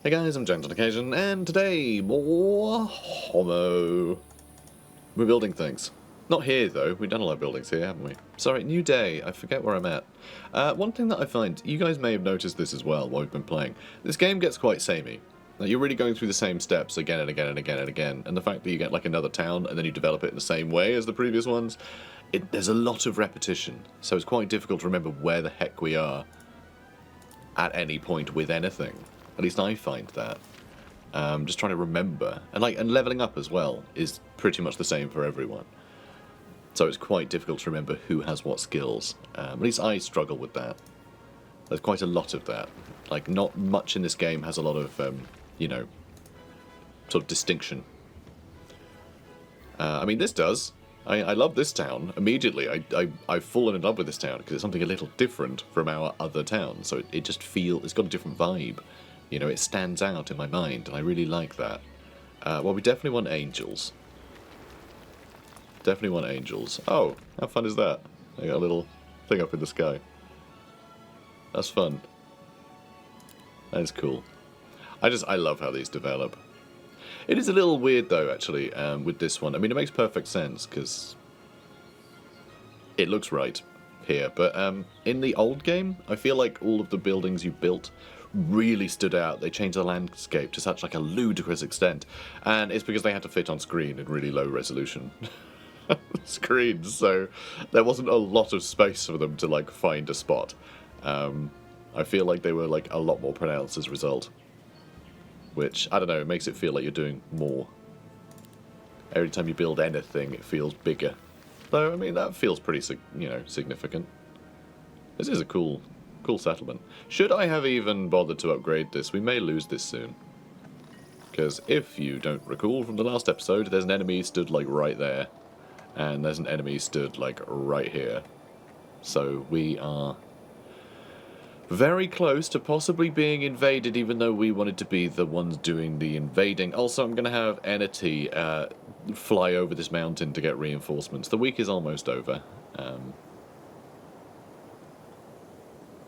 Hey guys, I'm Gent on occasion, and today, more Homo. We're building things. Not here, though. We've done a lot of buildings here, haven't we? Sorry, new day. I forget where I'm at. One thing that I find, you guys may have noticed this as well while we've been playing. This game gets quite samey. Like, you're really going through the same steps again and again and again and again, and the fact that you get like another town and then you develop it in the same way as the previous ones, there's a lot of repetition, so it's quite difficult to remember where the heck we are at any point with anything. At least I find that. Just trying to remember. And leveling up as well is pretty much the same for everyone. So it's quite difficult to remember who has what skills. At least I struggle with that. There's quite a lot of that. Like, not much in this game has a lot of, you know, sort of distinction. I mean, this does. I love this town. Immediately, I've fallen in love with this town because it's something a little different from our other towns. So it just feels, it's got a different vibe. You know, it stands out in my mind, and I really like that. Well, we definitely want angels. Definitely want angels. Oh, how fun is that? I got a little thing up in the sky. That's fun. That is cool. I love how these develop. It is a little weird, though, actually, with this one. I mean, it makes perfect sense, because it looks right here. But in the old game, I feel like all of the buildings you built really stood out. They changed the landscape to such like a ludicrous extent, and it's because they had to fit on screen in really low resolution screens, so there wasn't a lot of space for them to like find a spot. I feel like they were like a lot more pronounced as a result, which, I don't know, it makes it feel like you're doing more. Every time you build anything, it feels bigger. Though, I mean, that feels pretty, you know, significant. This is a cool settlement. Should I have even bothered to upgrade this? We may lose this soon. Because if you don't recall from the last episode, there's an enemy stood like right there. And there's an enemy stood like right here. So we are very close to possibly being invaded, even though we wanted to be the ones doing the invading. Also, I'm going to have Entity fly over this mountain to get reinforcements. The week is almost over.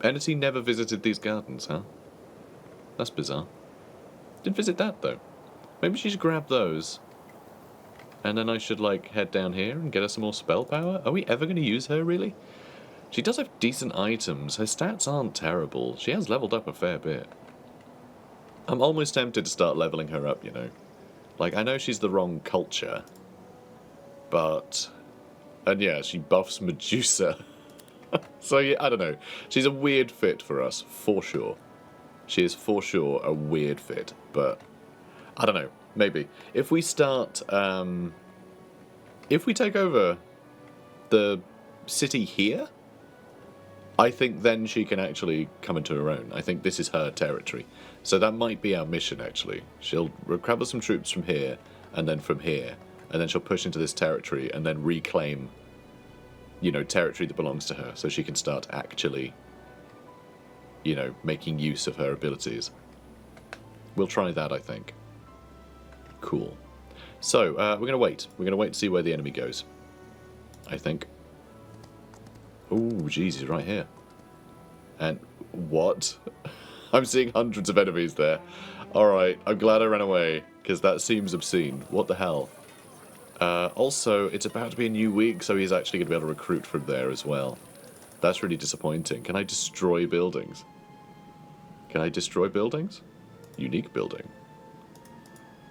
Entity never visited these gardens, huh? That's bizarre. Didn't visit that, though. Maybe she should grab those. And then I should, like, head down here and get her some more spell power? Are we ever going to use her, really? She does have decent items. Her stats aren't terrible. She has leveled up a fair bit. I'm almost tempted to start leveling her up, you know. Like, I know she's the wrong culture. But... And yeah, she buffs Medusa. So, yeah, I don't know. She's a weird fit for us, for sure. She is for sure a weird fit, but I don't know. Maybe. If we start... if we take over the city here, I think then she can actually come into her own. I think this is her territory. So that might be our mission, actually. She'll recover some troops from here, and then from here, and then she'll push into this territory, and then reclaim, you know, territory that belongs to her, so she can start actually, you know, making use of her abilities. We'll try that, I think. Cool. So, we're going to wait. We're going to wait to see where the enemy goes, I think. Ooh, jeez, he's right here. And what? I'm seeing hundreds of enemies there. Alright, I'm glad I ran away, because that seems obscene. What the hell? Also, it's about to be a new week, so he's actually going to be able to recruit from there as well. That's really disappointing. Can I destroy buildings? Can I destroy buildings? Unique building.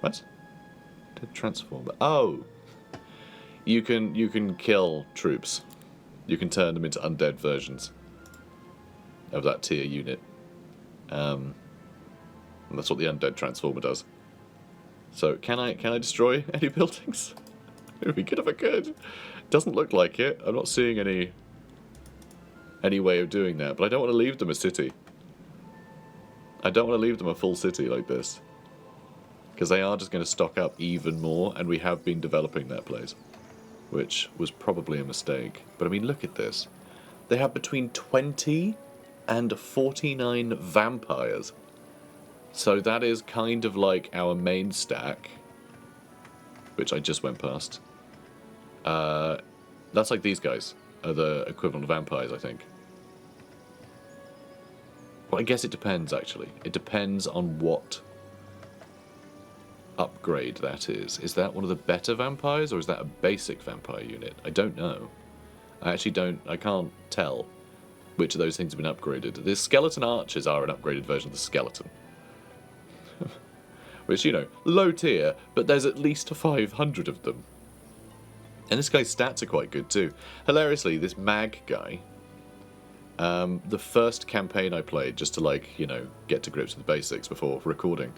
What? To transform. Oh! You can kill troops. You can turn them into undead versions of that tier unit. And that's what the undead transformer does. So, can I destroy any buildings? It would be good if I could. Doesn't look like it. I'm not seeing any way of doing that, but I don't want to leave them a city. I don't want to leave them a full city like this. Because they are just going to stock up even more, and we have been developing that place. Which was probably a mistake. But I mean, look at this. They have between 20 and 49 vampires. So that is kind of like our main stack, which I just went past. That's like these guys are the equivalent of vampires, I think. Well, I guess it depends, actually. It depends on what upgrade that is. Is that one of the better vampires, or is that a basic vampire unit? I don't know. I can't tell which of those things have been upgraded. The skeleton archers are an upgraded version of the skeleton. Which, you know, low tier, but there's at least 500 of them. And this guy's stats are quite good too. Hilariously, this mag guy, the first campaign I played, just to, like, you know, get to grips with the basics before recording,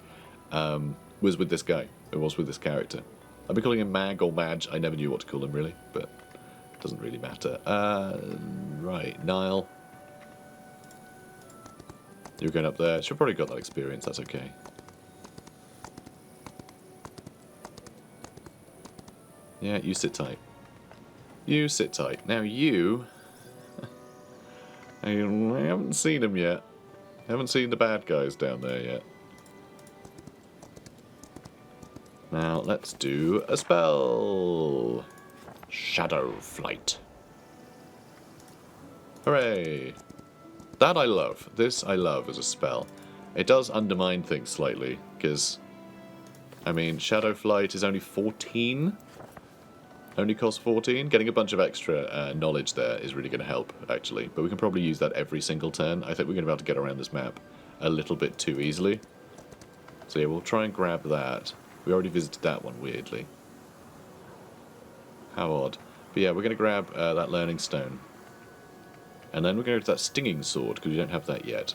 was with this guy. It was with this character. I've been calling him Mag or Madge. I never knew what to call him, really, but it doesn't really matter. Right, Niall. You're going up there. Should probably got that experience. That's okay. Yeah, you sit tight. You sit tight. Now you... I haven't seen them yet. I haven't seen the bad guys down there yet. Now, let's do a spell. Shadow Flight. Hooray. That I love. This I love as a spell. It does undermine things slightly, because, I mean, Shadow Flight is only 14. Only costs 14. Getting a bunch of extra knowledge there is really going to help, actually. But we can probably use that every single turn. I think we're going to be able to get around this map a little bit too easily. So yeah, we'll try and grab that. We already visited that one, weirdly. How odd. But yeah, we're going to grab that Learning Stone. And then we're going to go to that Stinging Sword, because we don't have that yet.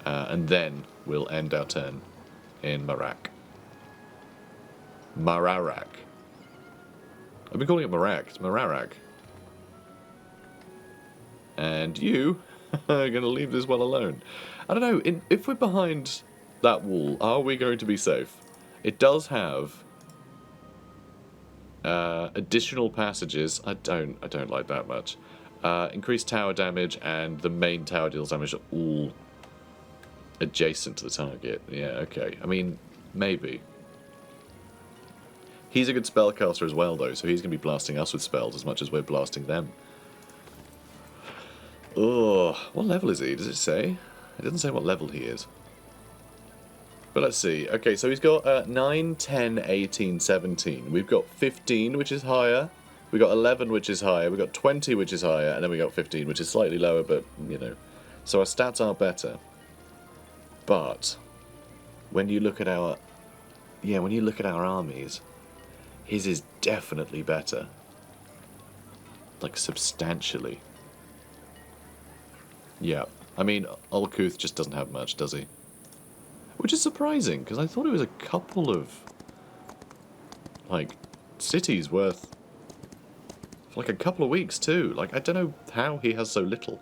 And then we'll end our turn in Marak. Mararak. I've been calling it Marak. It's Mararak. And you are going to leave this well alone. I don't know, if we're behind that wall, are we going to be safe? It does have additional passages. I don't like that much. Increased tower damage, and the main tower deals damage are all adjacent to the target. Yeah, okay. I mean, maybe. He's a good spellcaster as well, though, so he's going to be blasting us with spells as much as we're blasting them. Oh, what level is he? Does it say? It doesn't say what level he is. But let's see. Okay, so he's got 9, 10, 18, 17. We've got 15, which is higher. We've got 11, which is higher. We've got 20, which is higher. And then we got 15, which is slightly lower, but, you know. So our stats are better. But when you look at our... Yeah, when you look at our armies... His is definitely better. Like, substantially. Yeah. I mean, Ulkuth just doesn't have much, does he? Which is surprising, because I thought it was a couple of, like, cities worth... for like a couple of weeks, too. Like, I don't know how he has so little,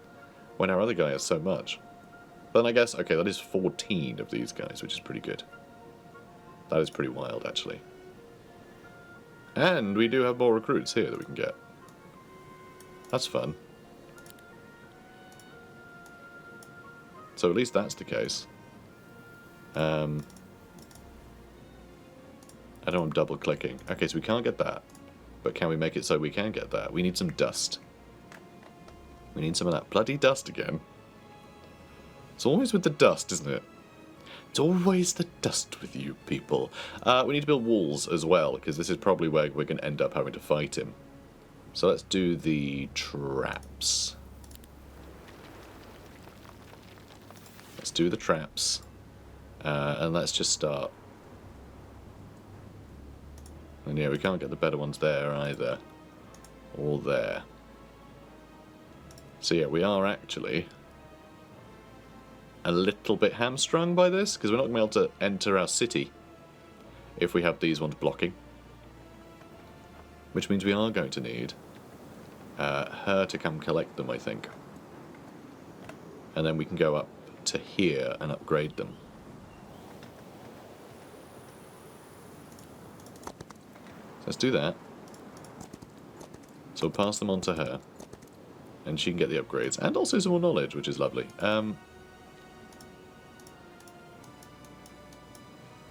when our other guy has so much. But then I guess, okay, that is 14 of these guys, which is pretty good. That is pretty wild, actually. And we do have more recruits here that we can get. That's fun. So at least that's the case. I don't want double clicking. Okay, so we can't get that. But can we make it so we can get that? We need some dust. We need some of that bloody dust again. It's always with the dust, isn't it? It's always the dust with you people. We need to build walls as well, because this is probably where we're going to end up having to fight him. So let's do the traps. Let's do the traps. And let's just start. And yeah, we can't get the better ones there either. Or there. So yeah, we are actually a little bit hamstrung by this, because we're not going to be able to enter our city if we have these ones blocking. Which means we are going to need her to come collect them, I think. And then we can go up to here and upgrade them. Let's do that. So we'll pass them on to her. And she can get the upgrades. And also some more knowledge, which is lovely.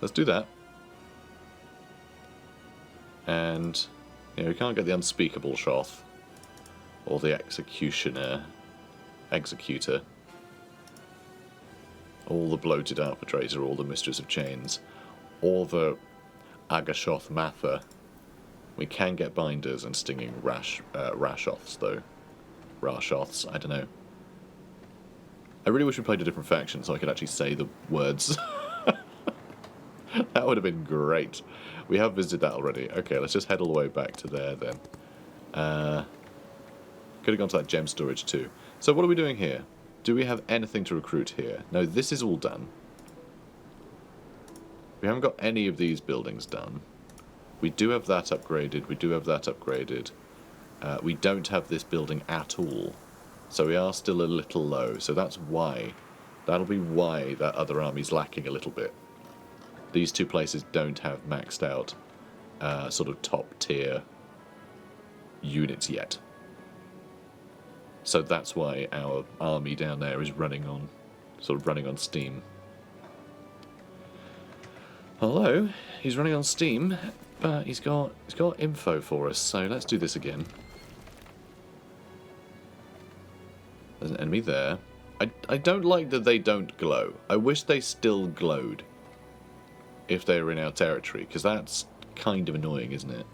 Let's do that. And, you know, we can't get the Unspeakable Shoth. Or the Executioner. Executor. Or the Bloated Arbitrator, or the Mistress of Chains. Or the Agashoth Mather. We can get binders and stinging Rashoths, though. Rashoths, I don't know. I really wish we played a different faction so I could actually say the words. That would have been great. We have visited that already. Okay, let's just head all the way back to there then. Could have gone to that gem storage too. So what are we doing here? Do we have anything to recruit here? No, this is all done. We haven't got any of these buildings done. We do have that upgraded. We do have that upgraded. We don't have this building at all. So we are still a little low. So that's why. That'll be why that other army's lacking a little bit. These two places don't have maxed out sort of top tier units yet. So that's why our army down there is running on, sort of running on steam. Although he's running on steam, but he's got info for us. So let's do this again. There's an enemy there. I don't like that they don't glow. I wish they still glowed if they were in our territory, because that's kind of annoying, isn't it?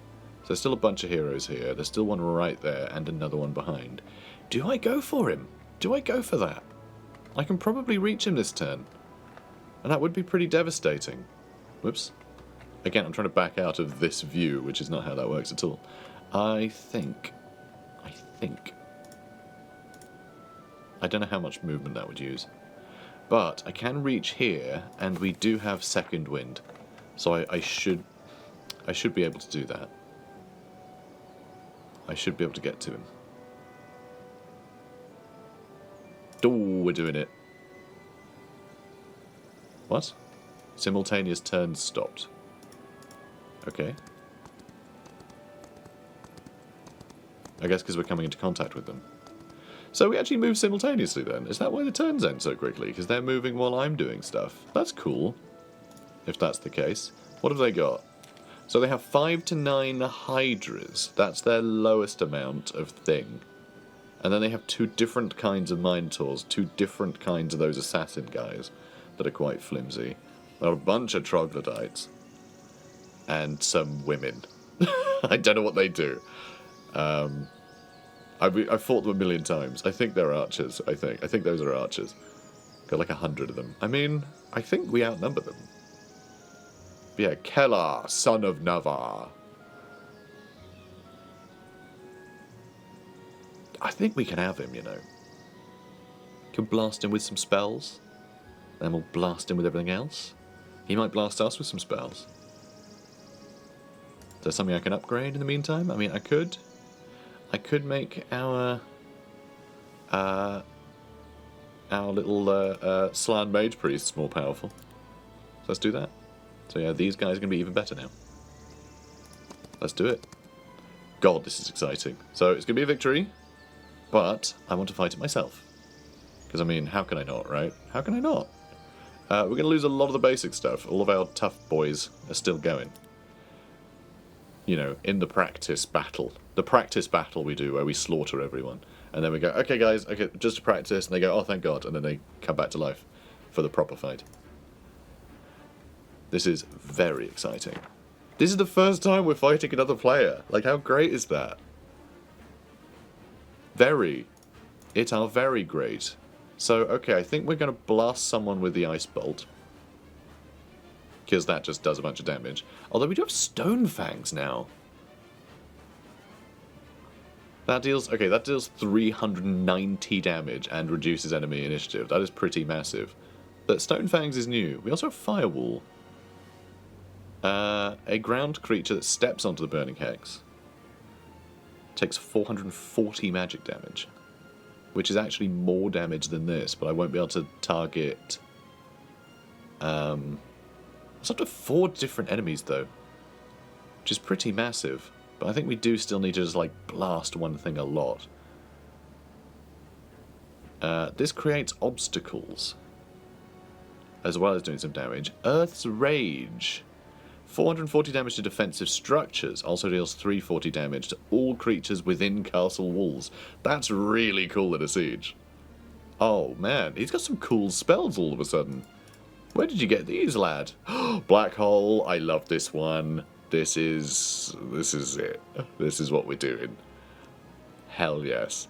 So there's still a bunch of heroes here. There's still one right there and another one behind. Do I go for him? Do I go for that? I can probably reach him this turn. And that would be pretty devastating. Whoops. Again, I'm trying to back out of this view, which is not how that works at all. I think... I don't know how much movement that would use. But I can reach here, and we do have second wind. So I should be able to do that. I should be able to get to him. Oh, we're doing it. What? Simultaneous turns stopped. Okay. I guess because we're coming into contact with them. So we actually move simultaneously then. Is that why the turns end so quickly? Because they're moving while I'm doing stuff. That's cool. If that's the case. What have they got? So they have 5 to 9 hydras. That's their lowest amount of thing. And then they have 2 different kinds of minotaurs. 2 different kinds of those assassin guys that are quite flimsy. There are a bunch of troglodytes. And some women. I don't know what they do. I've fought them a million times. I think they're archers, I think those are archers. Got like 100 of them. I mean, I think we outnumber them. But yeah, KELARR, son of Navarre. I think we can have him, you know. Can blast him with some spells. Then we'll blast him with everything else. He might blast us with some spells. Is there something I can upgrade in the meantime? I mean, I could make our little Slan Mage Priests more powerful. So let's do that. So yeah, these guys are going to be even better now. Let's do it. God, this is exciting. So it's going to be a victory, but I want to fight it myself. Because, I mean, how can I not, right? How can I not? We're going to lose a lot of the basic stuff. All of our tough boys are still going. You know, in the practice battle. The practice battle we do where we slaughter everyone. And then we go, okay guys, okay, just to practice. And they go, oh thank God. And then they come back to life for the proper fight. This is very exciting. This is the first time we're fighting another player. Like, how great is that? Very. It are very great. So, okay, I think we're going to blast someone with the Ice Bolt. Because that just does a bunch of damage. Although we do have Stone Fangs now. That deals 390 damage and reduces enemy initiative. That is pretty massive. But Stone Fangs is new. We also have Firewall. A ground creature that steps onto the Burning Hex takes 440 magic damage. Which is actually more damage than this, but I won't be able to target... It's up to 4 different enemies, though. Which is pretty massive. But I think we do still need to just, like, blast one thing a lot. This creates obstacles. As well as doing some damage. Earth's Rage. 440 damage to defensive structures. Also deals 340 damage to all creatures within castle walls. That's really cool in a siege. Oh, man. He's got some cool spells all of a sudden. Where did you get these, lad? Black hole. I love this one. This is it. This is what we're doing. Hell yes.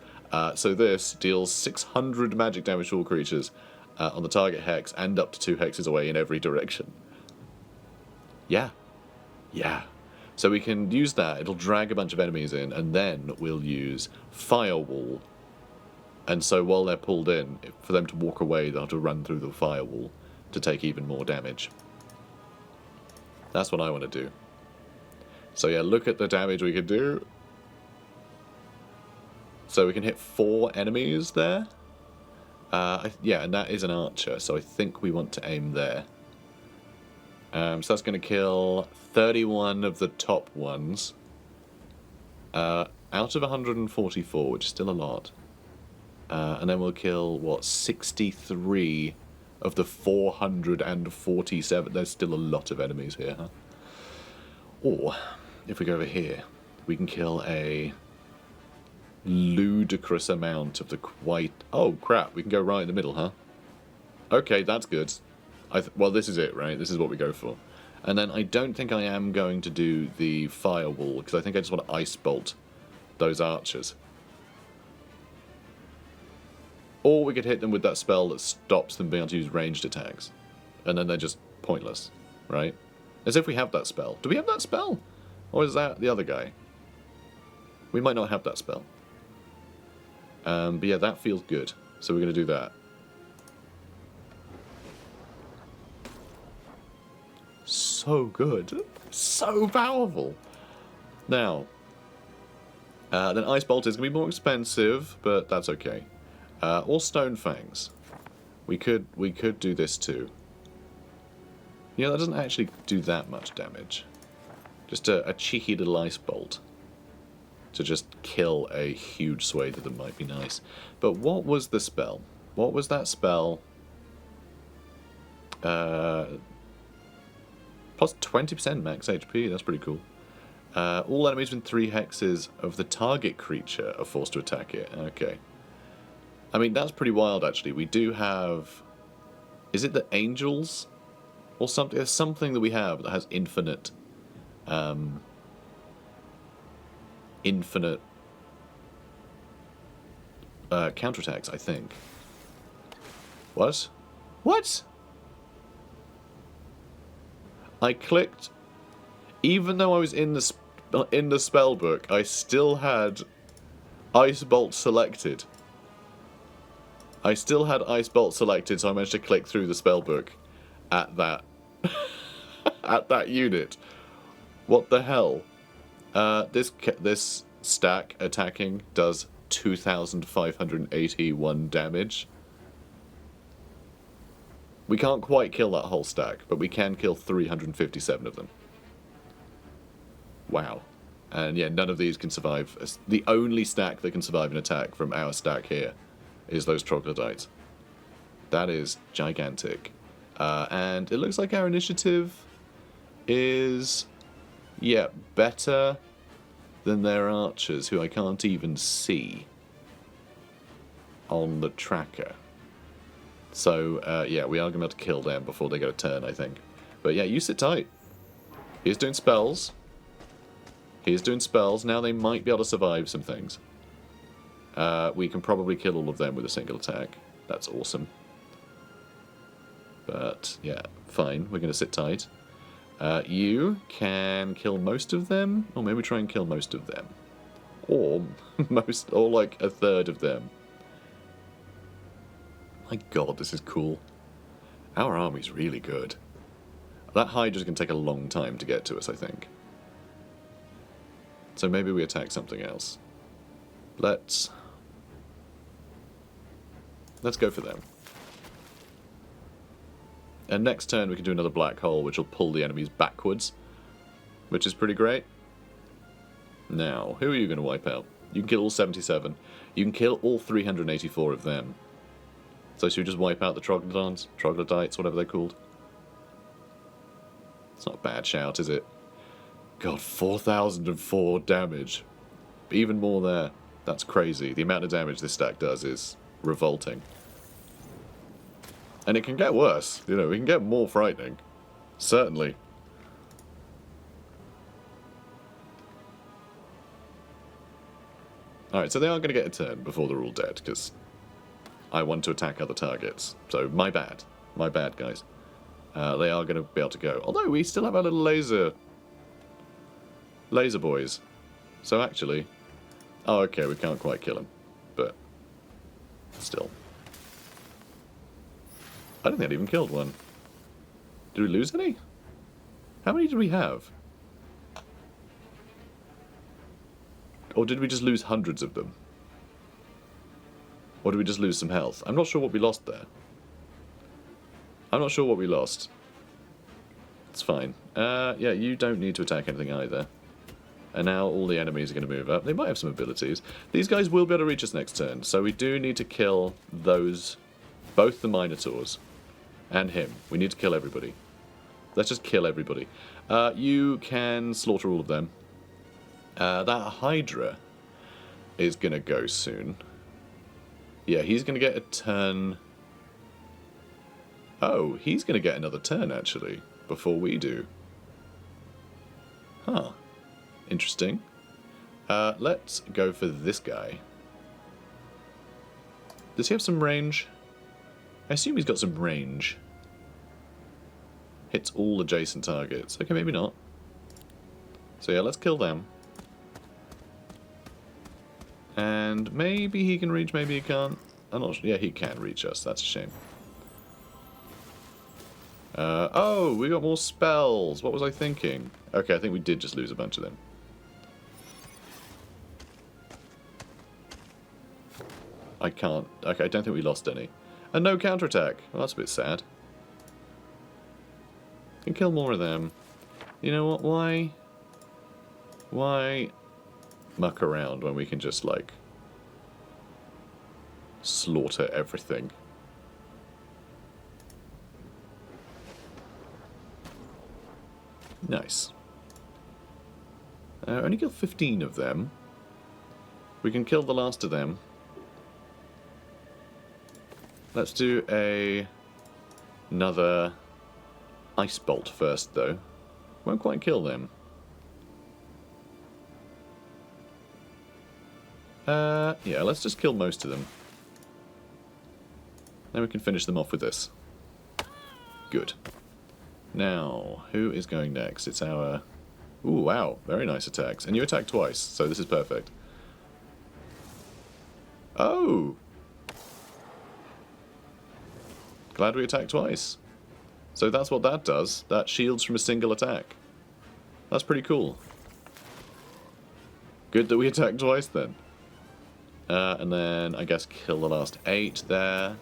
So this deals 600 magic damage to all creatures on the target hex and up to 2 hexes away in every direction. Yeah. Yeah. So we can use that. It'll drag a bunch of enemies in, and then we'll use Firewall. And so while they're pulled in, for them to walk away, they'll have to run through the firewall to take even more damage. That's what I want to do. So yeah, look at the damage we can do. So we can hit 4 enemies there. Yeah, and that is an archer, so I think we want to aim there. So that's going to kill 31 of the top ones. Out of 144, which is still a lot. And then we'll kill, what, 63 of the 447. There's still a lot of enemies here, huh? Or, if we go over here, we can kill a ludicrous amount of the quite... Oh, crap, we can go right in the middle, huh? Okay, that's good. Well, this is it, right? This is what we go for. And then I don't think I am going to do the firewall, because I think I just want to ice bolt those archers. Or we could hit them with that spell that stops them being able to use ranged attacks. And then they're just pointless, right? As if we have that spell. Do we have that spell? Or is that the other guy? We might not have that spell. But yeah, that feels good. So we're going to do that. So good. So powerful. Now, then Ice Bolt is going to be more expensive, but that's okay. Or Stone Fangs. We could do this too. Yeah, that doesn't actually do that much damage. Just a cheeky little Ice Bolt. To just kill a huge swathe of them might be nice. But what was the spell? What was that spell? Plus 20% max HP, that's pretty cool. All enemies within 3 hexes of the target creature are forced to attack it. Okay. I mean, that's pretty wild, actually. We do have... Is it the angels? Or something? There's something that we have that has infinite... infinite... counterattacks, I think. What? What? I clicked... Even though I was in the spell book, I still had Ice Bolt selected. I still had Ice Bolt selected, so I managed to click through the spell book at that at that unit. What the hell? This stack attacking does 2,581 damage. We can't quite kill that whole stack, but we can kill 357 of them. Wow. And yeah, none of these can survive. The only stack that can survive an attack from our stack here is those troglodytes. That is gigantic. And it looks like our initiative is, yeah, better than their archers, who I can't even see on the tracker. So, yeah, we are going to have to kill them before they get a turn, I think. But yeah, you sit tight. He's doing spells. He's doing spells. Now they might be able to survive some things. We can probably kill all of them with a single attack. That's awesome. But, yeah, fine. We're going to sit tight. You can kill most of them, or maybe try and kill most of them. Or, or like a third of them. My god, this is cool. Our army's really good. That Hydra's going to take a long time to get to us, I think. So maybe we attack something else. Let's go for them. And next turn we can do another black hole, which will pull the enemies backwards, which is pretty great. Now, who are you going to wipe out? You can kill all 77. You can kill all 384 of them. So should we just wipe out the troglodytes, whatever they're called? It's not a bad shout, is it? God, 4,004 damage. Even more there. That's crazy. The amount of damage this stack does is revolting. And it can get worse. You know, it can get more frightening. Certainly. Alright, so they are going to get a turn before they're all dead, because I want to attack other targets. So, my bad. My bad, guys. They are going to be able to go. Although, we still have our little laser boys. So, actually... Oh, okay, we can't quite kill them. But, still. I don't think I'd even killed one. Did we lose any? How many did we have? Or did we just lose hundreds of them? Or did we just lose some health? I'm not sure what we lost there. I'm not sure what we lost. It's fine. Yeah, you don't need to attack anything either. And now all the enemies are going to move up. They might have some abilities. These guys will be able to reach us next turn, so we do need to kill those... both the Minotaurs and him. We need to kill everybody. Let's just kill everybody. You can slaughter all of them. That Hydra is going to go soon. Yeah, he's going to get a turn... Oh, he's going to get another turn, actually, before we do. Huh. Interesting. Let's go for this guy. Does he have some range? I assume he's got some range. Hits all adjacent targets. Okay, maybe not. So yeah, let's kill them. And maybe he can reach, maybe he can't. I'm not sure. Yeah, he can reach us. That's a shame. Oh, we got more spells. What was I thinking? Okay, I think we did just lose a bunch of them. I can't. Okay, I don't think we lost any. And no counterattack. Well, that's a bit sad. Can kill more of them. You know what? Why muck around when we can just, like, slaughter everything? Nice. Only kill 15 of them. We can kill the last of them. Let's do another ice bolt first, though. Won't quite kill them. Yeah, let's just kill most of them. Then we can finish them off with this. Good. Now, who is going next? It's our... Ooh, wow. Very nice attacks. And you attack twice, so this is perfect. Oh! Glad we attacked twice. So that's what that does. That shields from a single attack. That's pretty cool. Good that we attacked twice then. And then, I guess, kill the last 8 there.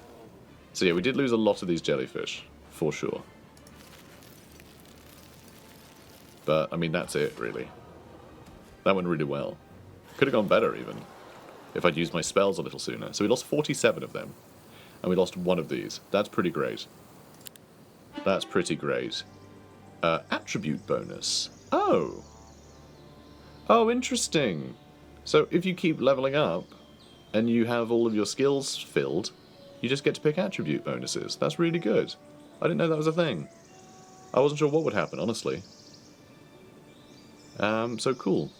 So yeah, we did lose a lot of these jellyfish, for sure. But, I mean, that's it, really. That went really well. Could have gone better, even, if I'd used my spells a little sooner. So we lost 47 of them. And we lost 1 of these. That's pretty great. That's pretty great. Attribute bonus. Oh! Oh, interesting. So if you keep leveling up, and you have all of your skills filled, you just get to pick attribute bonuses. That's really good. I didn't know that was a thing. I wasn't sure what would happen, honestly. So cool.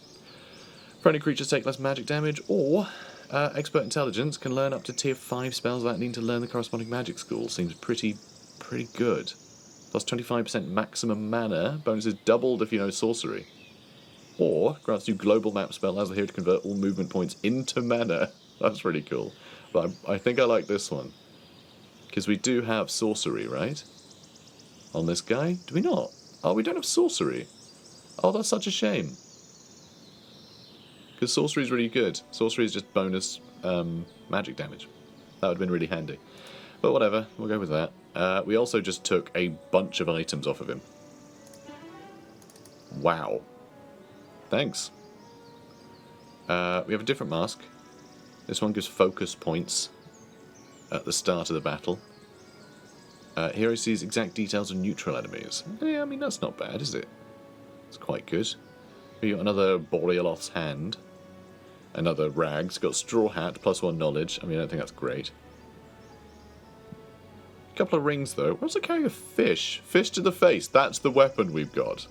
Friendly creatures take less magic damage, or expert intelligence can learn up to tier 5 spells without needing to learn the corresponding magic school. Seems pretty good. Plus 25% maximum mana. Bonus is doubled if you know sorcery. Or grants you global map spell as a hero to convert all movement points into mana. That's really cool. But I think I like this one. Because we do have sorcery, right? On this guy? Do we not? Oh, we don't have sorcery. Oh, that's such a shame. Because sorcery is really good. Sorcery is just bonus magic damage. That would have been really handy. But whatever, we'll go with that. We also just took a bunch of items off of him. Wow. Thanks. We have a different mask. This one gives focus points at the start of the battle. Hero sees exact details of neutral enemies. Yeah, I mean, that's not bad, is it? It's quite good. We got another Borealoth's hand. Another Rags. Got Straw Hat, +1 knowledge. I mean, I don't think that's great. A couple of rings, though. What's it carrying a fish? Fish to the face. That's the weapon we've got.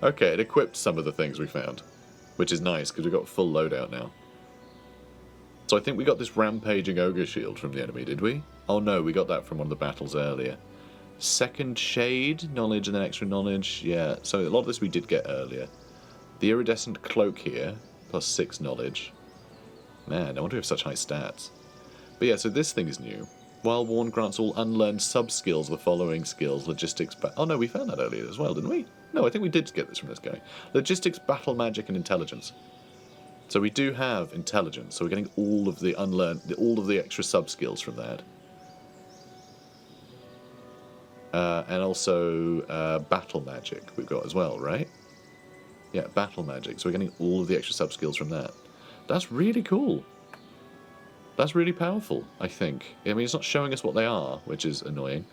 Okay, it equipped some of the things we found. Which is nice, because we've got full loadout now. So I think we got this rampaging ogre shield from the enemy, did we? Oh no, we got that from one of the battles earlier. Second shade, knowledge, and then extra knowledge. Yeah, so a lot of this we did get earlier. The iridescent cloak here, plus 6 knowledge. Man, I wonder if we have such high stats. But yeah, so this thing is new. While worn grants all unlearned sub-skills the following skills. Logistics... Oh no, we found that earlier as well, didn't we? No, I think we did get this from this guy. Logistics, battle magic, and intelligence. So we do have intelligence, so we're getting all of the unlearned... all of the extra sub-skills from that. And also battle magic we've got as well, right? Yeah, battle magic. So we're getting all of the extra sub-skills from that. That's really cool. That's really powerful, I think. I mean, it's not showing us what they are, which is annoying.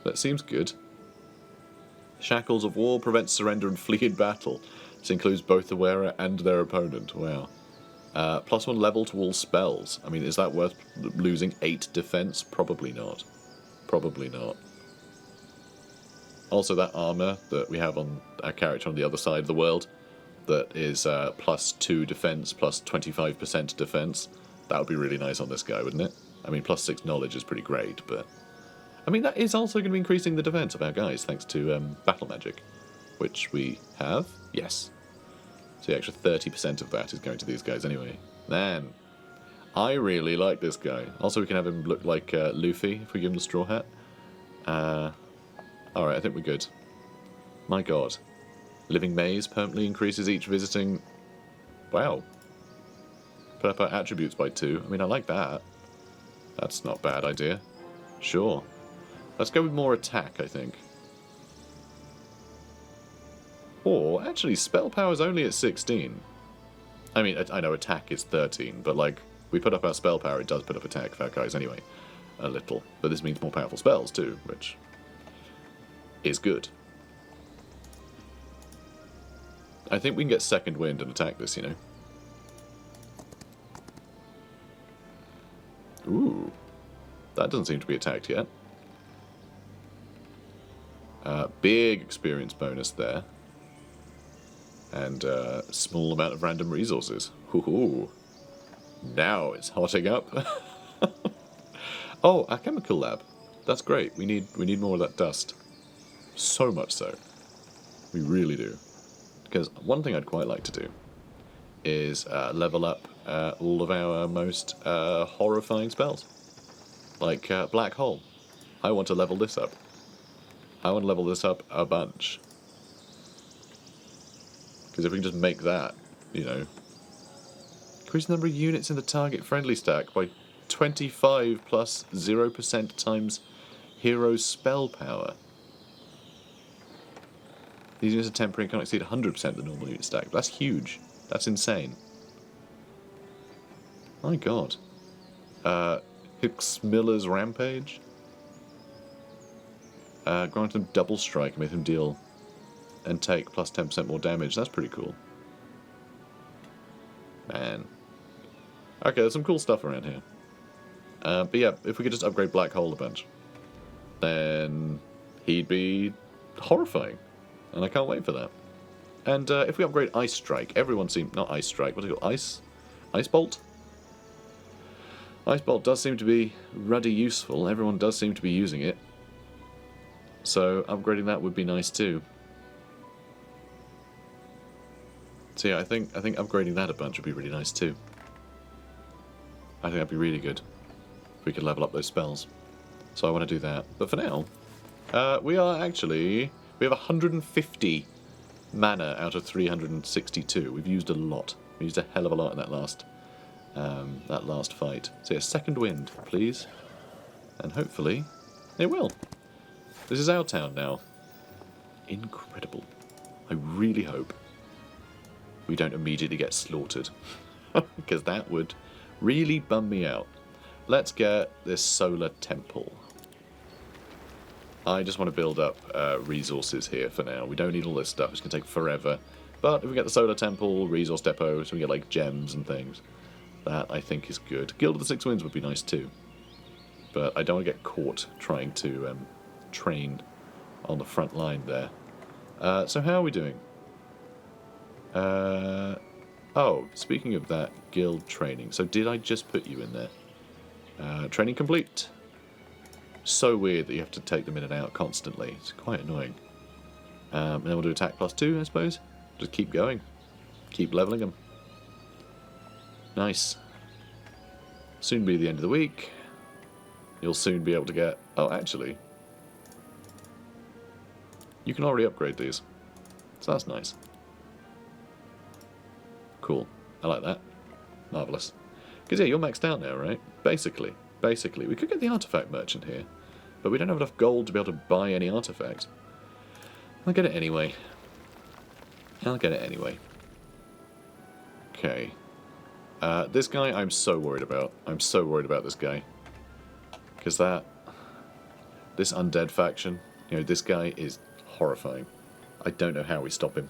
That seems good. Shackles of War prevents surrender and flee in battle. This includes both the wearer and their opponent. Wow. +1 level to all spells. I mean, is that worth losing 8 defense? Probably not. Probably not. Also, that armor that we have on our character on the other side of the world, that is +2 defense, plus 25% defense. That would be really nice on this guy, wouldn't it? I mean, +6 knowledge is pretty great, but... I mean, that is also going to be increasing the defense of our guys, thanks to battle magic, which we have. Yes. So the extra 30% of that is going to these guys anyway. Man, I really like this guy. Also, we can have him look like Luffy if we give him the straw hat. Alright, I think we're good. My god. Living Maze permanently increases each visiting... Wow. Put up our attributes by 2. I mean, I like that. That's not a bad idea. Sure. Let's go with more attack, I think. Or, actually, spell power is only at 16. I mean, I know attack is 13, but, like, we put up our spell power, it does put up attack for our guys anyway. A little. But this means more powerful spells, too, which is good. I think we can get second wind and attack this, you know. Ooh. That doesn't seem to be attacked yet. Big experience bonus there. And small amount of random resources. Ooh. Now it's hotting up. Oh, our chemical lab. That's great. We need more of that dust. So much so. We really do. Because one thing I'd quite like to do is level up all of our most horrifying spells. Like Black Hole. I want to level this up. I want to level this up a bunch. Because if we can just make that, you know... Increase the number of units in the target friendly stack by 25 plus 0% times hero's spell power. These units are temporary and can't exceed 100% of the normal unit stack. That's huge. That's insane. My god. Hicks Miller's Rampage. Grant them double strike and make them deal and take plus 10% more damage. That's pretty cool. Man. Okay, there's some cool stuff around here. But yeah, if we could just upgrade Black Hole a bunch, then he'd be horrifying. And I can't wait for that. And if we upgrade Ice Strike, everyone seems... Not Ice Strike, what's it called? Ice Bolt? Ice Bolt does seem to be ruddy useful. Everyone does seem to be using it. So upgrading that would be nice too. So yeah, I think upgrading that a bunch would be really nice too. I think that'd be really good if we could level up those spells. So I want to do that. But for now, we have 150 mana out of 362. We've used a lot. We used a hell of a lot in that last fight. So yeah, second wind, please. And hopefully it will. This is our town now. Incredible. I really hope we don't immediately get slaughtered. Because that would really bum me out. Let's get this solar temple. I just want to build up resources here for now. We don't need all this stuff. It's going to take forever. But if we get the solar temple, resource depot, so we get like gems and things, that I think is good. Guild of the Six Winds would be nice too. but I don't want to get caught trying to train on the front line there. So how are we doing? Oh, speaking of that, guild training. So did I just put you in there? Training complete. So weird that you have to take them in and out constantly. It's quite annoying. And then we'll do attack +2, I suppose. Just keep going. Keep leveling them. Nice. Soon be the end of the week. You'll soon be able to get... Oh, actually. You can already upgrade these. So that's nice. Cool. I like that. Marvellous. Because, yeah, you're maxed out now, right? Basically. Basically. We could get the artifact merchant here. But we don't have enough gold to be able to buy any artifacts. I'll get it anyway. I'll get it anyway. Okay. This guy I'm so worried about. I'm so worried about this guy. Because this undead faction, you know, this guy is horrifying. I don't know how we stop him.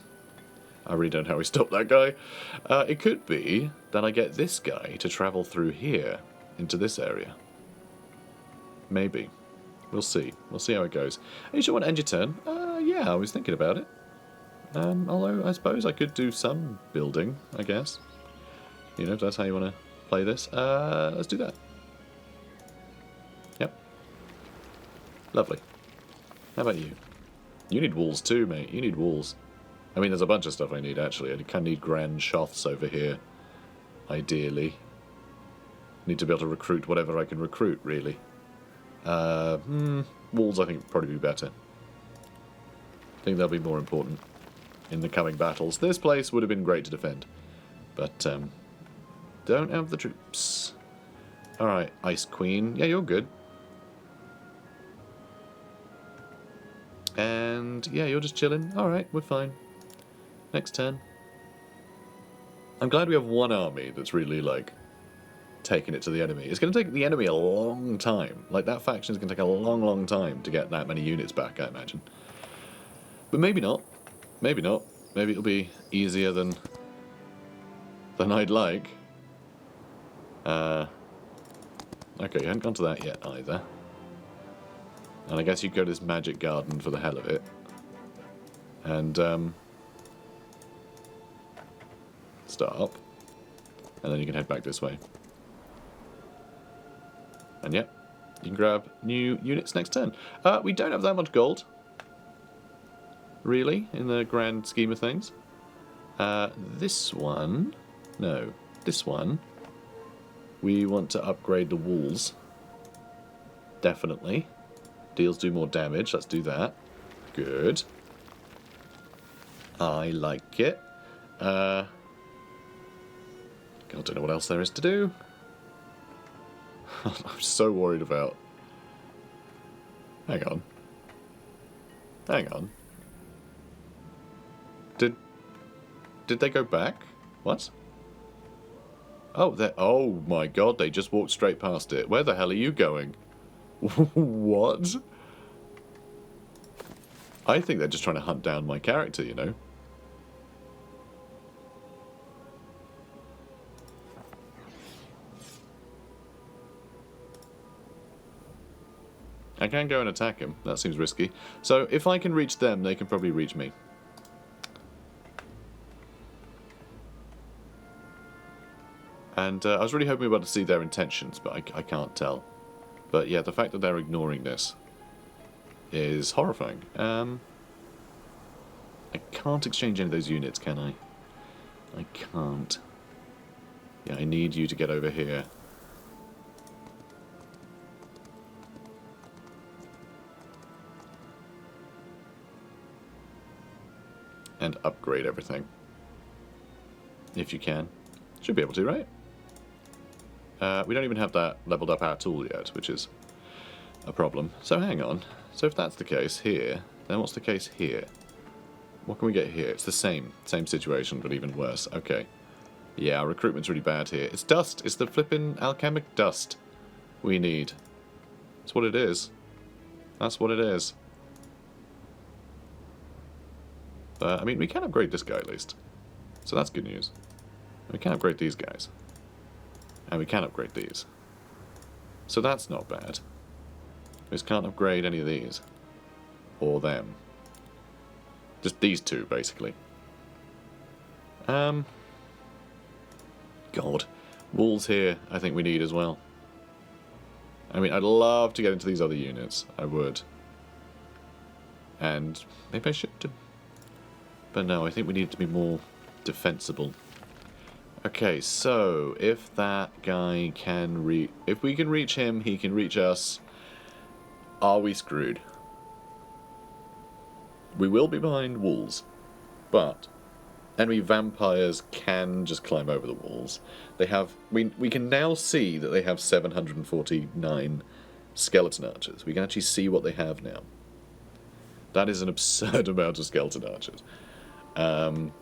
I really don't know how we stop that guy. It could be that I get this guy to travel through here into this area. Maybe. We'll see. We'll see how it goes. You should want to end your turn. Yeah, I was thinking about it. Although, I suppose I could do some building, I guess. You know, if that's how you want to play this. Let's do that. Yep. Lovely. How about you? You need walls too, mate. You need walls. I mean, there's a bunch of stuff I need, actually. I kind of need grand shoths over here. Ideally. Need to be able to recruit whatever I can recruit, really. Walls, I think, would probably be better. I think they'll be more important in the coming battles. This place would have been great to defend. But, don't have the troops. Alright, Ice Queen. Yeah, you're good. And, yeah, you're just chilling. Alright, we're fine. Next turn. I'm glad we have one army that's really, like, taking it to the enemy. It's going to take the enemy a long time. Like, that faction is going to take a long, long time to get that many units back, I imagine. But maybe not. Maybe not. Maybe it'll be easier than I'd like. Okay, you haven't gone to that yet, either. And I guess you go to this magic garden for the hell of it. And, stop. And then you can head back this way. And yep, you can grab new units next turn. We don't have that much gold. Really, in the grand scheme of things. This one... No, this one. We want to upgrade the walls. Definitely. Deals do more damage, let's do that. Good. I like it. God, I don't know what else there is to do. I'm so worried about... Hang on. Hang on. Did they go back? What? Oh, oh my god, they just walked straight past it. Where the hell are you going? What? I think they're just trying to hunt down my character, you know? I can go and attack him. That seems risky. So if I can reach them, they can probably reach me. And I was really hoping we were able to see their intentions, but I can't tell. But yeah, the fact that they're ignoring this is horrifying. I can't exchange any of those units, can I? I can't. Yeah, I need you to get over here. And upgrade everything. If you can. Should be able to, right? We don't even have that leveled up at all yet, which is a problem. So hang on. So if that's the case here, then what's the case here? What can we get here? It's the same situation, but even worse. Okay. Yeah, our recruitment's really bad here. It's dust. It's the flippin' alchemic dust we need. That's what it is. That's what it is. But, I mean, we can upgrade this guy at least. So that's good news. We can upgrade these guys. And we can upgrade these. So that's not bad. We just can't upgrade any of these. Or them. Just these two, basically. God. Walls here, I think we need as well. I mean, I'd love to get into these other units. I would. And maybe I should do. But no, I think we need to be more defensible. Okay, so if that guy can if we can reach him, he can reach us. Are we screwed? We will be behind walls, but enemy vampires can just climb over the walls. They have we can now see that they have 749 skeleton archers. We can actually see what they have now. That is an absurd amount of skeleton archers.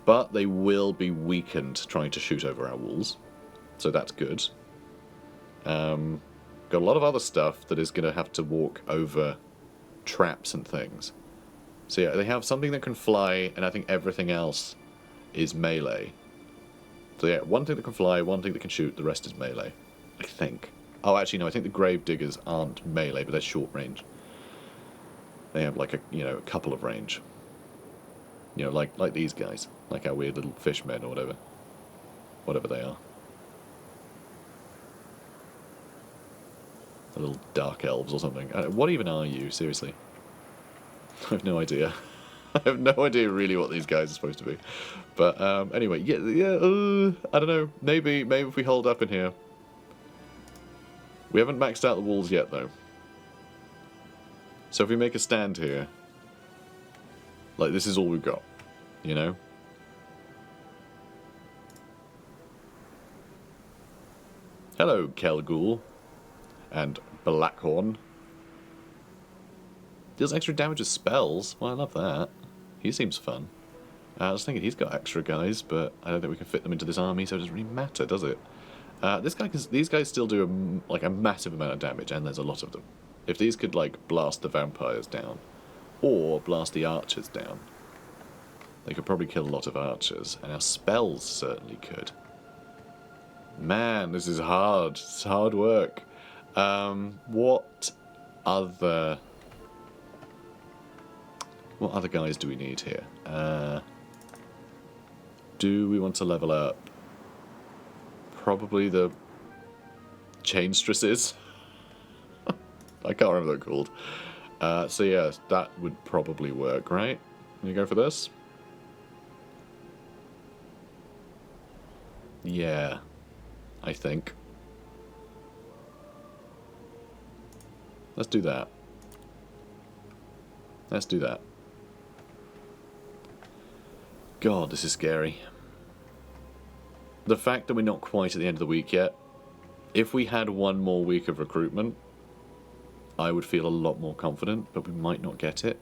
But they will be weakened trying to shoot over our walls, so that's good. Got a lot of other stuff that is going to have to walk over traps and things. So yeah, they have something that can fly, and I think everything else is melee. So yeah, one thing that can fly, one thing that can shoot, the rest is melee, I think. Oh, actually no, I think the grave diggers aren't melee, but they're short range. They have like a couple of range. You know, like these guys, like our weird little fishmen or whatever they are. The little dark elves or something. What even are you, seriously? I have no idea. I have no idea really what these guys are supposed to be. But anyway, yeah. I don't know. Maybe if we hold up in here. We haven't maxed out the walls yet, though. So if we make a stand here, like this is all we've got, you know. Hello, Kelghoul and Blackhorn. Deals extra damage with spells. Well, I love that. He seems fun. I was thinking he's got extra guys, but I don't think we can fit them into this army, so it doesn't really matter, does it? These guys still do a massive amount of damage, and there's a lot of them. If these could like blast the vampires down, or blast the archers down, they could probably kill a lot of archers, and our spells certainly could. Man, this is hard. It's hard work. What other guys do we need here? Do we want to level up? Probably the chainstresses. I can't remember what they're called. So yeah, that would probably work, right? Can you go for this? Yeah, I think. Let's do that. Let's do that. God, this is scary. The fact that we're not quite at the end of the week yet, if we had one more week of recruitment, I would feel a lot more confident, but we might not get it.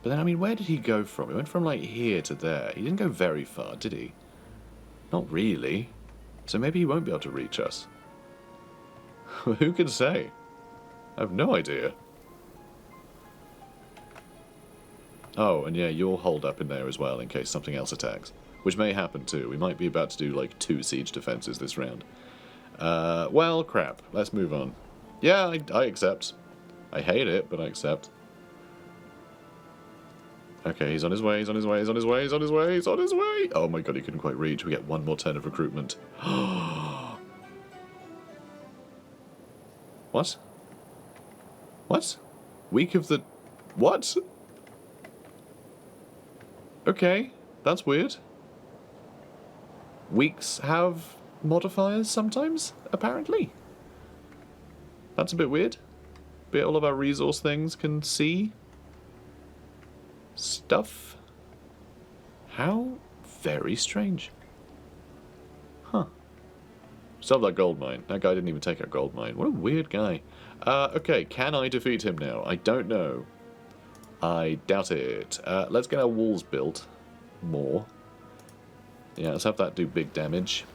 But then, I mean, where did he go from? He went from, like, here to there. He didn't go very far, did he? Not really. So maybe he won't be able to reach us. Who can say? I have no idea. Oh, and yeah, you'll hold up in there as well in case something else attacks. Which may happen too. We might be about to do like 2 siege defenses this round. Well, crap. Let's move on. Yeah, I accept. I hate it, but I accept. Okay, he's on his way, he's on his way, he's on his way, he's on his way, he's on his way! Oh my god, he couldn't quite reach. We get one more turn of recruitment. What? What? Week of the... What? Okay, that's weird. Weeks have modifiers sometimes, apparently. That's a bit weird. But all of our resource things can see stuff. How very strange. Huh. Still have that gold mine. That guy didn't even take our gold mine. What a weird guy. Okay, can I defeat him now? I don't know. I doubt it. Let's get our walls built more. Yeah, let's have that do big damage.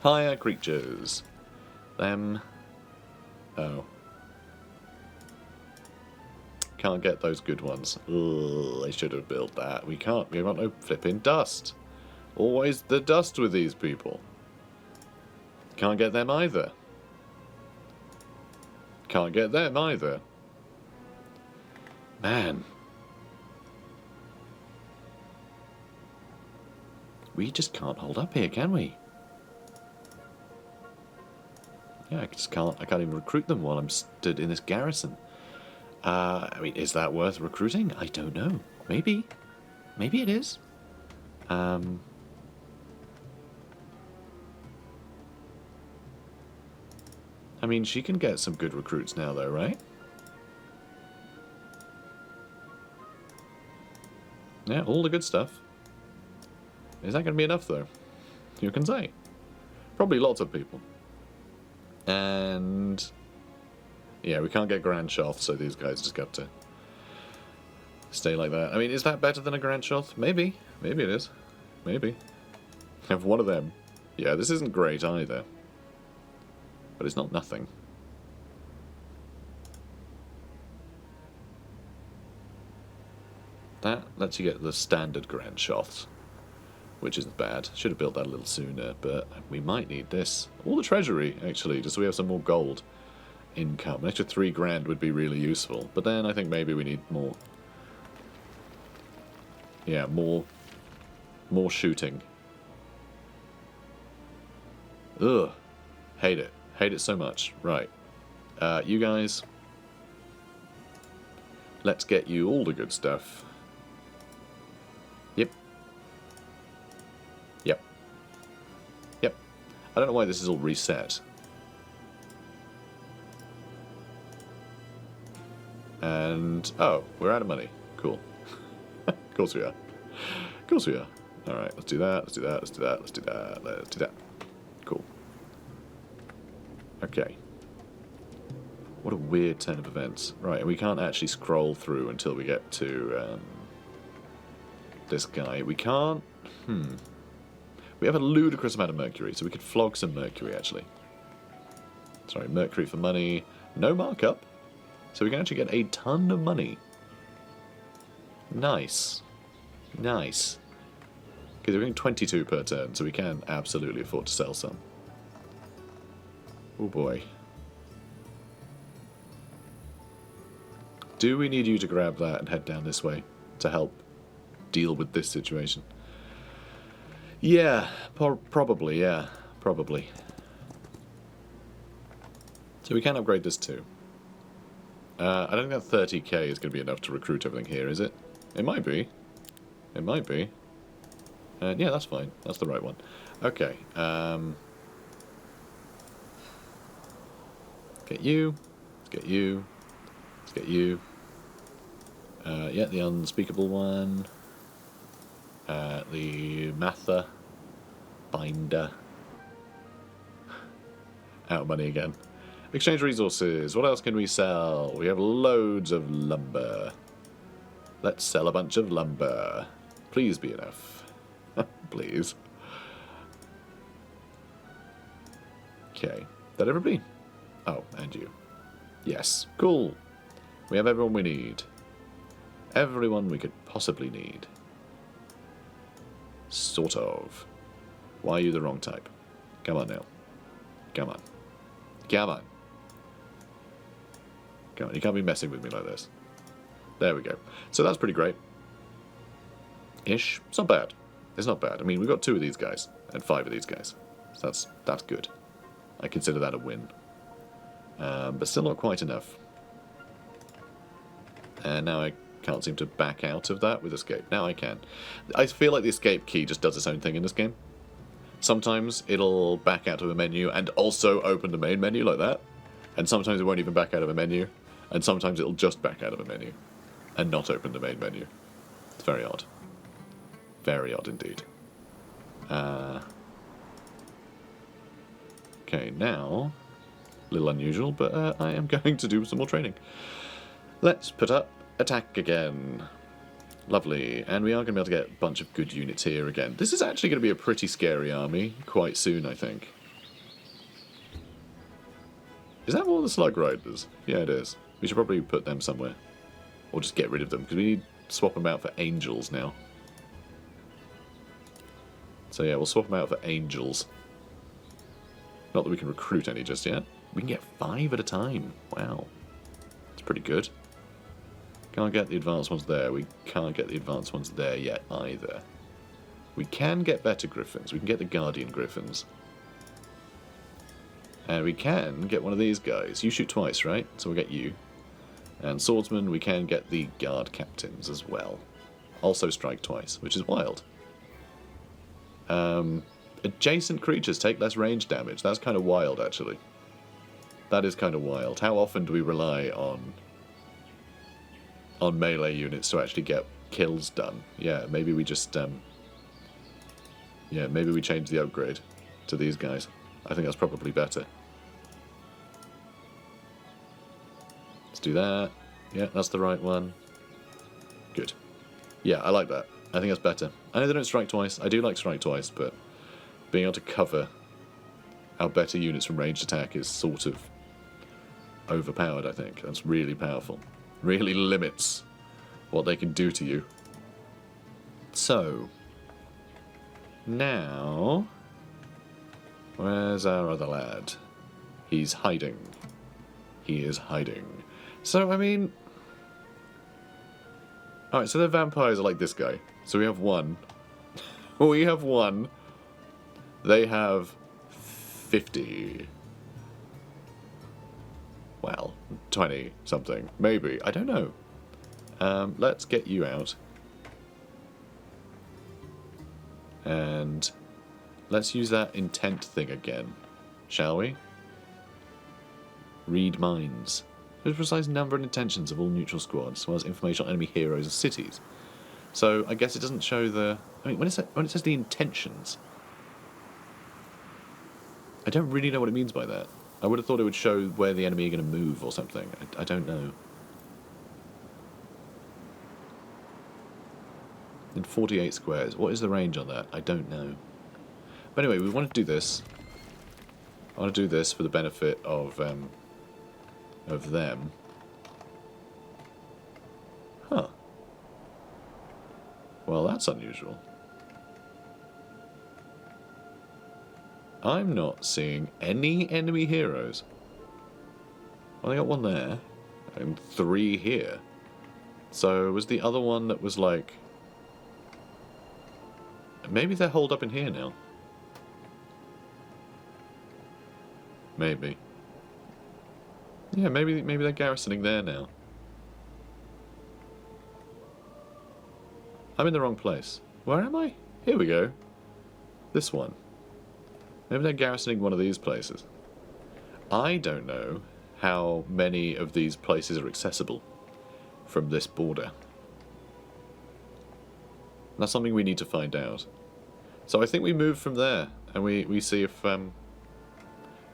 Higher creatures. Them. Oh. Can't get those good ones. Ugh, I should have built that. We can't. We have no flipping dust. Always the dust with these people. Can't get them either. Can't get them either. Man. We just can't hold up here, can we? Yeah, I can't even recruit them while I'm stood in this garrison. I mean, is that worth recruiting? I don't know. Maybe. Maybe it is. I mean, she can get some good recruits now, though, right? Yeah, all the good stuff. Is that going to be enough, though? You can say. Probably lots of people. And... yeah, we can't get Grand Shoth, so these guys just got to stay like that. I mean, is that better than a Grand Shoth? Maybe. Maybe it is. Maybe. Have one of them. Yeah, this isn't great either. But it's not nothing. That lets you get the standard Grand Shoths, which isn't bad. Should have built that a little sooner, but we might need this. All the treasury, actually, just so we have some more gold income. An extra 3 grand would be really useful, but then I think maybe we need more. Yeah, more shooting. Ugh. Hate it. Hate it so much. Right. You guys. Let's get you all the good stuff. Yep. Yep. Yep. I don't know why this is all reset. And... oh, we're out of money. Cool. Of course we are. Of course we are. Alright, let's do that, let's do that, let's do that, let's do that, let's do that. Cool. Okay. What a weird turn of events. Right, and we can't actually scroll through until we get to this guy. We can't... We have a ludicrous amount of mercury, so we could flog some mercury, actually. Sorry, mercury for money. No markup. So we can actually get a ton of money. Nice. Nice. Because we're getting 22 per turn, so we can absolutely afford to sell some. Oh boy. Do we need you to grab that and head down this way to help deal with this situation? Yeah, probably, yeah. Probably. So we can upgrade this too. I don't think that 30k is going to be enough to recruit everything here, is it? It might be. It might be. Yeah, that's fine. That's the right one. Okay. Get you. Let's get you. Let's get you. Yeah, the unspeakable one. The Mather. Binder. Out of money again. Exchange resources. What else can we sell? We have loads of lumber. Let's sell a bunch of lumber. Please be enough. Please. Okay. That everybody? Oh, and you. Yes. Cool. We have everyone we need. Everyone we could possibly need. Sort of. Why are you the wrong type? Come on now. Come on. Come on. Come on, you can't be messing with me like this. There we go. So that's pretty great. Ish. It's not bad. It's not bad. I mean, we've got 2 of these guys and 5 of these guys. So that's good. I consider that a win. But still not quite enough. And now I can't seem to back out of that with escape. Now I can. I feel like the escape key just does its own thing in this game. Sometimes it'll back out of a menu and also open the main menu like that. And sometimes it won't even back out of a menu. And sometimes it'll just back out of a menu and not open the main menu. It's very odd. Very odd indeed. Okay, now, a little unusual, but I am going to do some more training. Let's put up attack again. Lovely. And we are going to be able to get a bunch of good units here again. This is actually going to be a pretty scary army quite soon, I think. Is that all the slug riders? Yeah, it is. We should probably put them somewhere. Or just get rid of them, because we need to swap them out for angels now. So yeah, we'll swap them out for angels. Not that we can recruit any just yet. We can get 5 at a time. Wow. That's pretty good. Can't get the advanced ones there. We can't get the advanced ones there yet either. We can get better griffins. We can get the guardian griffins. And we can get one of these guys. You shoot twice, right? So we'll get you. And swordsman, we can get the guard captains as well. Also strike twice, which is wild. Adjacent creatures take less range damage. That's kind of wild, actually. That is kind of wild. How often do we rely on melee units to actually get kills done? Yeah, maybe we just yeah, maybe we change the upgrade to these guys. I think that's probably better. Let's do that. Yeah, that's the right one. Good. Yeah, I like that. I think that's better. I know they don't strike twice. I do like strike twice, but being able to cover our better units from ranged attack is sort of overpowered, I think. That's really powerful. Really limits what they can do to you. So, now, where's our other lad? He's hiding. He is hiding. So, I mean, alright, so the vampires are like this guy. So we have one. We have one. They have 50. Well, 20 something. Maybe. I don't know. Let's get you out. And let's use that intent thing again. Shall we? Read minds. There's a precise number and intentions of all neutral squads, as well as information on enemy heroes and cities. So I guess it doesn't show the... I mean, when it says the intentions, I don't really know what it means by that. I would have thought it would show where the enemy are going to move or something. I don't know. In 48 squares. What is the range on that? I don't know. But anyway, we want to do this. I want to do this for the benefit of them. Huh. Well, that's unusual. I'm not seeing any enemy heroes. Well, I got one there, and 3 here. So, was the other one that was like... Maybe they're holed up in here now. Maybe. Yeah, maybe they're garrisoning there now. I'm in the wrong place. Where am I? Here we go. This one. Maybe they're garrisoning one of these places. I don't know how many of these places are accessible from this border. That's something we need to find out. So I think we move from there, and we see if we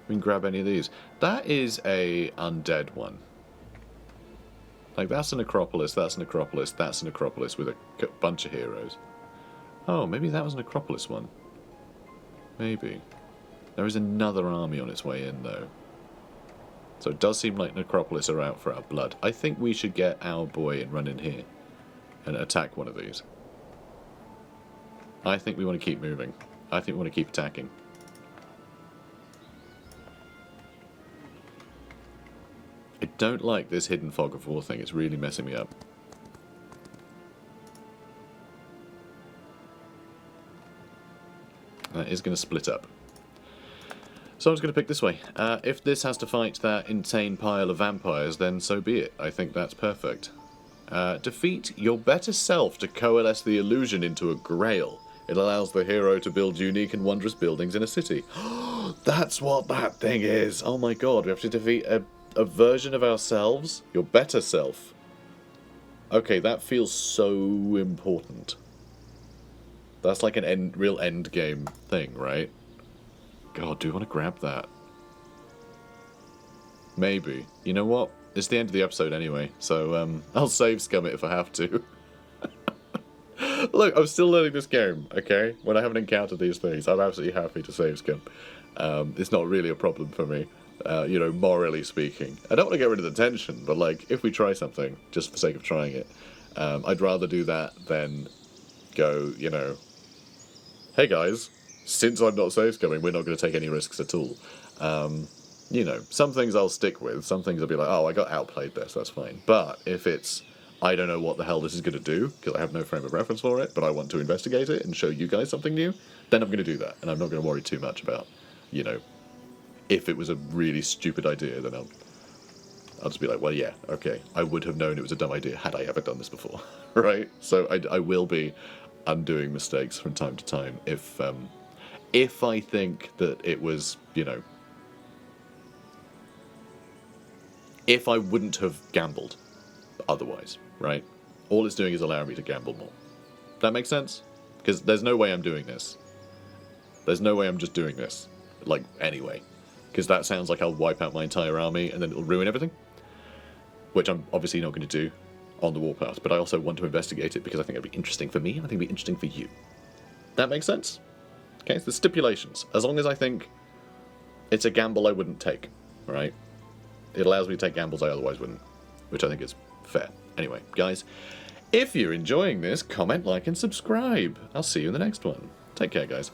can grab any of these. That is a undead one. Like, that's an Acropolis, that's an Acropolis, that's an Acropolis with a bunch of heroes. Oh, maybe that was an Acropolis one. Maybe. There is another army on its way in, though. So it does seem like Necropolis are out for our blood. I think we should get our boy and run in here and attack one of these. I think we want to keep moving. I think we want to keep attacking. I don't like this hidden fog of war thing. It's really messing me up. That is going to split up. So I'm just going to pick this way. If this has to fight that insane pile of vampires, then so be it. I think that's perfect. Defeat your better self to coalesce the illusion into a grail. It allows the hero to build unique and wondrous buildings in a city. That's what that thing is! Oh my god, we have to defeat a version of ourselves? Your better self. Okay, that feels so important. That's like an real end game thing, right? God, do we want to grab that? Maybe. You know what? It's the end of the episode anyway, so I'll save scum it if I have to. Look, I'm still learning this game, okay? When I haven't encountered these things, I'm absolutely happy to save scum. It's not really a problem for me, you know, morally speaking. I don't want to get rid of the tension, but like, if we try something, just for the sake of trying it, I'd rather do that than go, you know, hey guys, since I'm not save scumming, we're not going to take any risks at all. you know, some things I'll stick with. Some things I'll be like, oh, I got outplayed this, that's fine. But if it's, I don't know what the hell this is going to do, because I have no frame of reference for it, but I want to investigate it and show you guys something new, then I'm going to do that. And I'm not going to worry too much about, you know, if it was a really stupid idea, then I'll just be like, well, yeah, okay, I would have known it was a dumb idea had I ever done this before, right? So I will be undoing mistakes from time to time if I think that it was, you know, if I wouldn't have gambled otherwise, right? All it's doing is allowing me to gamble more. That makes sense? Because there's no way I'm doing this. There's no way I'm just doing this, like, anyway. Because that sounds like I'll wipe out my entire army and then it'll ruin everything. Which I'm obviously not going to do on the warpath, but I also want to investigate it because I think it'll be interesting for me, and I think it'll be interesting for you. That makes sense? Okay, so the stipulations. As long as I think it's a gamble I wouldn't take, right? It allows me to take gambles I otherwise wouldn't, which I think is fair. Anyway, guys, if you're enjoying this, comment, like, and subscribe. I'll see you in the next one. Take care, guys.